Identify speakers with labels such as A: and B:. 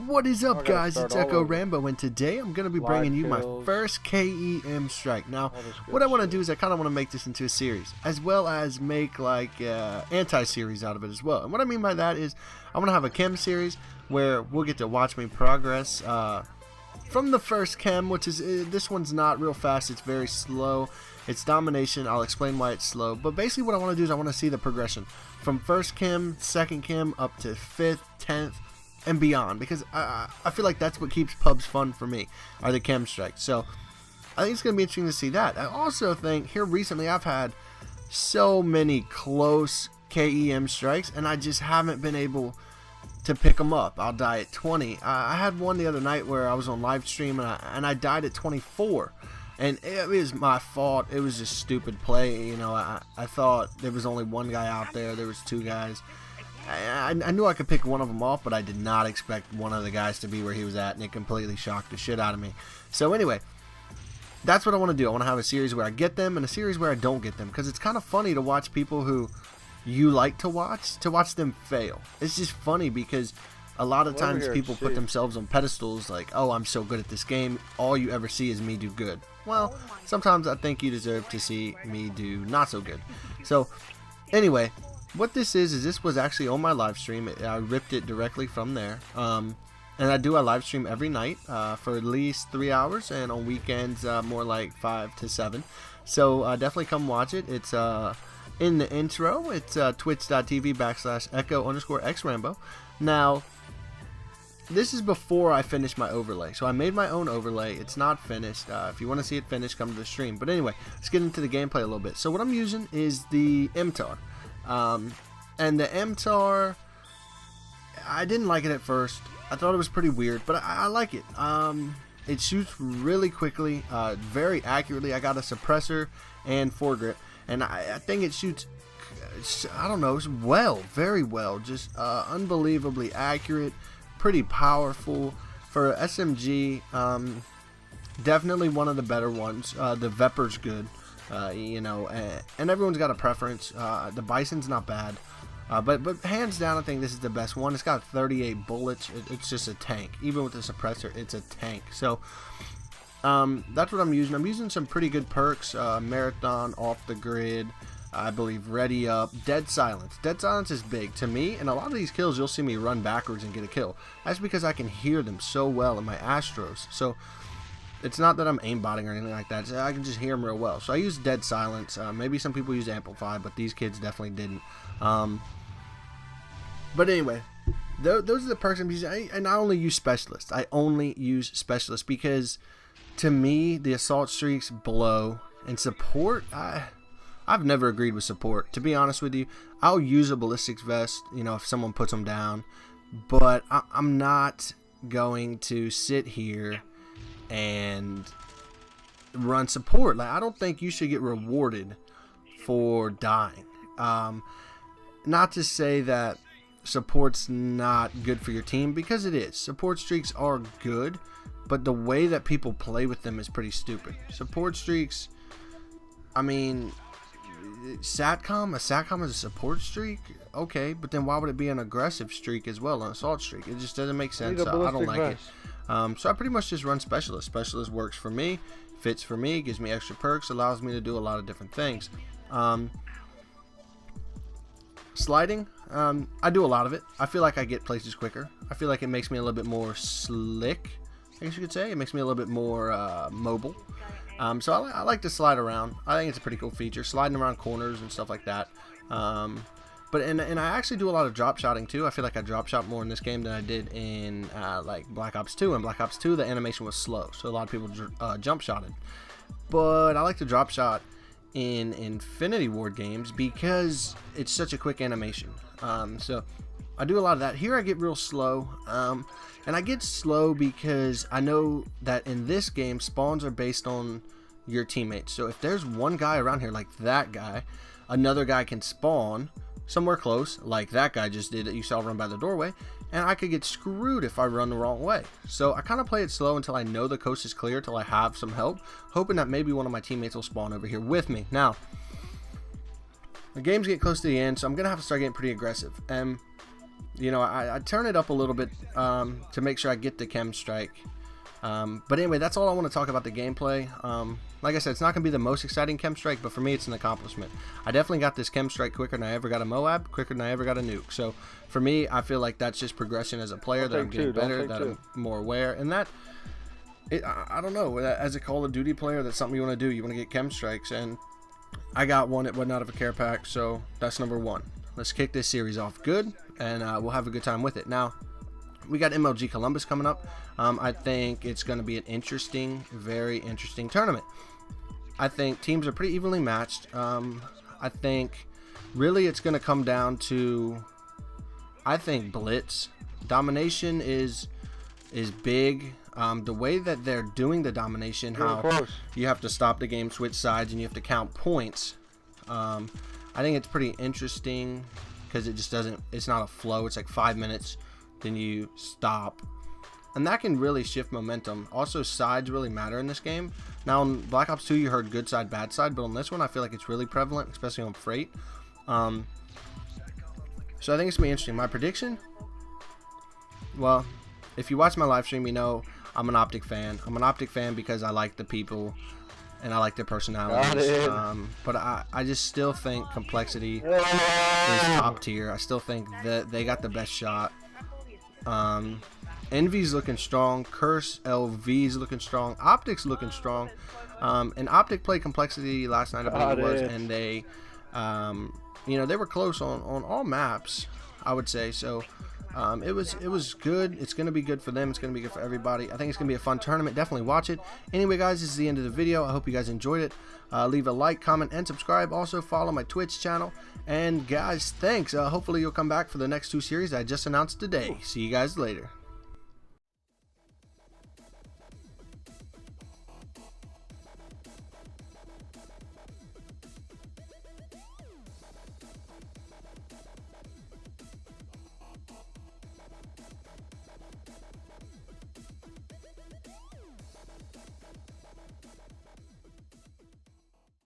A: What is
B: I
A: up,
B: gotta
A: guys?
B: start
A: It's
B: all
A: Echo
B: over.
A: Rambo, and today I'm going to be
B: Live
A: bringing you my
B: kills.
A: first K.E.M strike. Now,
B: All this good
A: what I want to
B: shit.
A: do is I kind of want to make this into a series, as well as make like anti-series out of it as well. And what I mean by that is I want to have a K.E.M series where we'll get to watch me progress from the first K.E.M, which is this one's not real fast. It's very slow. It's domination. I'll explain why it's slow. But basically what I want to do is I want to see the progression from first K.E.M, second K.E.M, up to 5th, 10th, and beyond, because I feel like that's what keeps pubs fun for me, are the K.E.M strikes. So I think it's going to be interesting to see that. I also think here recently I've had so many close K.E.M strikes, and I just haven't been able to pick them up. I'll die at 20. I had one the other night where I was on live stream and I died at 24. And it was my fault. It was just stupid play. You know, I thought there was only one guy out there. There was two guys. I knew I could pick one of them off, but I did not expect one of the guys to be where he was at, and it completely shocked the shit out of me. So anyway, that's what I want to do. I want to have a series where I get them and a series where I don't get them, because it's kind of funny to watch people who you like to watch them fail. It's just funny because a lot of times people put themselves on pedestals like, oh, I'm so good at this game, all you ever see is me do good. Well, sometimes I think you deserve to see me do not so good. So anyway, what this is this was actually on my live stream. I ripped it directly from there. And I do a live stream every night for at least 3 hours, and on weekends more like 5 to 7. So definitely come watch it. It's in the intro. It's twitch.tv/echo_xrambo. Now, this is before I finish my overlay. So I made my own overlay. It's not finished. If you want to see it finished, come to the stream. But anyway, let's get into the gameplay a little bit. So what I'm using is the MTAR. And the MTAR, I didn't like it at first. I thought it was pretty weird, but I like it. It shoots really quickly, very accurately. I got a suppressor and foregrip, and I think it shoots, I don't know, well, very well, just unbelievably accurate, pretty powerful. For SMG, definitely one of the better ones. The Veper's good. You know, and everyone's got a preference. The Bison's not bad, but hands down I think this is the best one. It's got 38 bullets. It's just a tank. Even with the suppressor, it's a tank. So that's what I'm using. I'm using some pretty good perks. Marathon, Off the Grid, I believe Ready Up, Dead Silence. Dead Silence is big to me, and a lot of these kills you'll see me run backwards and get a kill. That's because I can hear them so well in my Astros. So it's not that I'm aimbotting or anything like that. I can just hear them real well. So I use Dead Silence. Maybe some people use Amplify, but these kids definitely didn't. But anyway, those are the perks I'm using. And I only use Specialist. I only use Specialist because, to me, the Assault Streaks blow. And Support, I've never agreed with Support. To be honest with you, I'll use a Ballistics Vest, you know, if someone puts them down. But I'm not going to sit here and run Support. Like, I don't think you should get rewarded for dying. Not to say that Support's not good for your team, because it is. Support streaks are good, but the way that people play with them is pretty stupid. Support streaks, I mean, a SATCOM is a support streak? Okay, but then why would it be an aggressive streak as well, an assault streak? It just doesn't make sense. I don't like it. So I pretty much just run Specialist. Specialist works for me, fits for me, gives me extra perks, allows me to do a lot of different things. Sliding, I do a lot of it. I feel like I get places quicker. I feel like it makes me a little bit more slick, I guess you could say. It makes me a little bit more mobile. So I like to slide around. I think it's a pretty cool feature, sliding around corners and stuff like that. But I actually do a lot of drop shotting too. I feel like I drop shot more in this game than I did in like Black Ops 2. In Black Ops 2, the animation was slow, so a lot of people jump shotted. But I like to drop shot in Infinity Ward games because it's such a quick animation. So I do a lot of that. Here I get real slow, and I get slow because I know that in this game spawns are based on your teammates. So if there's one guy around here like that guy, another guy can spawn somewhere close like that guy just did that you saw run by the doorway, and I could get screwed if I run the wrong way. So I kind of play it slow until I know the coast is clear, till I have some help, hoping that maybe one of my teammates will spawn over here with me. Now, the game's getting close to the end, so I'm gonna have to start getting pretty aggressive. you know, I turn it up a little bit to make sure I get the K.E.M strike. But anyway, that's all I want to talk about the gameplay. Like I said, it's not going to be the most exciting K.E.M strike, but for me, it's an accomplishment. I definitely got this K.E.M strike quicker than I ever got a Moab, quicker than I ever got a nuke. So for me, I feel like that's just progression as a player, that I'm getting better, that I'm more aware, and that, I don't know, as a Call of Duty player, that's something you want to do. You want to get K.E.M strikes, and I got one. It wasn't out of a care pack, so that's number one. Let's kick this series off good, and we'll have a good time with it. Now, we got MLG Columbus coming up. I think it's going to be an interesting, very interesting tournament. I think teams are pretty evenly matched. I think really it's going to come down to, I think, blitz. Domination is big. The way that they're doing the domination, how you have to stop the game, switch sides, and you have to count points. I think it's pretty interesting because it just doesn't, it's not a flow. It's like 5 minutes, then you stop. And that can really shift momentum. Also, sides really matter in this game. Now, in Black Ops 2, you heard good side, bad side, but on this one, I feel like it's really prevalent, especially on Freight. So I think it's going to be interesting. My prediction? Well, if you watch my live stream, you know I'm an Optic fan. I'm an Optic fan because I like the people and I like their personalities. But I just still think Complexity is top tier. I still think that they got the best shot. Envy's looking strong. Curse LV's looking strong. Optic's looking strong. And Optic played Complexity last night, I believe it was, and they, you know, they were close on all maps, I would say. So it was good. It's going to be good for them. It's going to be good for everybody. I think it's going to be a fun tournament. Definitely watch it. Anyway, guys, this is the end of the video. I hope you guys enjoyed it. Leave a like, comment, and subscribe. Also, follow my Twitch channel. And, guys, thanks. Hopefully, you'll come back for the next 2 series I just announced today. See you guys later.